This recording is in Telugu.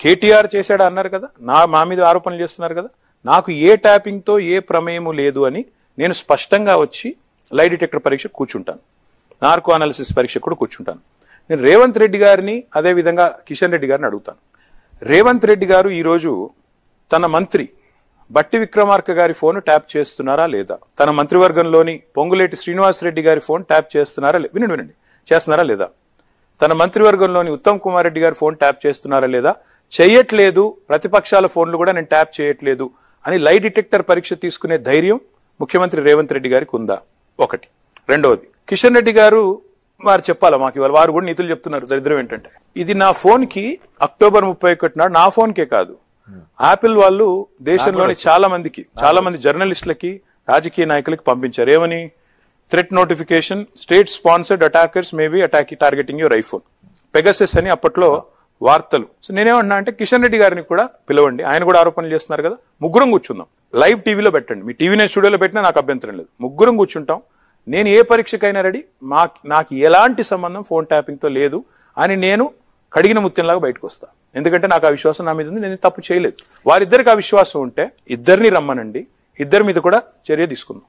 కేటీఆర్ చేశాడా అన్నారు కదా, మా మీద ఆరోపణలు చేస్తున్నారు కదా. నాకు ఏ ట్యాపింగ్ తో ఏ ప్రమేయము లేదు అని నేను స్పష్టంగా వచ్చి లై డిటెక్టర్ పరీక్ష కూర్చుంటాను, నార్కో అనాలిసిస్ పరీక్ష కూడా కూర్చుంటాను. నేను రేవంత్ రెడ్డి గారిని అదే విధంగా కిషన్ రెడ్డి గారిని అడుగుతాను. రేవంత్ రెడ్డి గారు ఈరోజు తన మంత్రి బట్టి విక్రమార్క గారి ఫోన్ ట్యాప్ చేస్తున్నారా లేదా, తన మంత్రివర్గంలోని పొంగులేటి శ్రీనివాసరెడ్డి గారి ఫోన్ ట్యాప్ చేస్తున్నారా వినండి చేస్తున్నారా లేదా, తన మంత్రివర్గంలోని ఉత్తమ్ కుమార్ రెడ్డి గారి ఫోన్ ట్యాప్ చేస్తున్నారా లేదా, చేయట్లేదు, ప్రతిపక్షాల ఫోన్లు కూడా నేను ట్యాప్ చేయట్లేదు అని లై డిటెక్టర్ పరీక్ష తీసుకునే ధైర్యం ముఖ్యమంత్రి రేవంత్ రెడ్డి గారికి ఉందా? ఒకటి. రెండవది, కిషన్ రెడ్డి గారు వారు చెప్పాలా మాకు, ఇవాళ వారు కూడా నీతులు చెప్తున్నారు. దరిద్రం ఏంటంటే ఇది నా ఫోన్ కి అక్టోబర్ 31 నాడు నా ఫోన్ కే కాదు, యాపిల్ వాళ్ళు దేశంలోని చాలా మంది జర్నలిస్టులకి రాజకీయ నాయకులకి పంపించారు. ఏమని? Threat notification, state sponsored attackers may be targeting your iPhone, Pegasus అని అప్పట్లో వార్తలు. సో నేనేమన్నా అంటే కిషన్ రెడ్డి గారిని కూడా పిలవండి, ఆయన కూడా ఆరోపణలు చేస్తున్నారు కదా, ముగ్గురం కూర్చుందాం, లైవ్ టీవీలో పెట్టండి, మీ టీవీ స్టూడియోలో పెట్టినా నాకు అభ్యంతరం లేదు, ముగ్గురం కూర్చుంటాం, నేను ఏ పరీక్షకైనా రెడీ, నాకు ఎలాంటి సంబంధం ఫోన్ ట్యాపింగ్ తో లేదు అని నేను కడిగిన ముత్యంలాగా బయటకు వస్తా. ఎందుకంటే నాకు ఆ విశ్వాసం నా మీద ఉంది, నేను తప్పు చేయలేదు. వారిద్దరికి ఆ విశ్వాసం ఉంటే ఇద్దరిని రమ్మనండి, ఇద్దరి మీద కూడా చర్య తీసుకుందాం.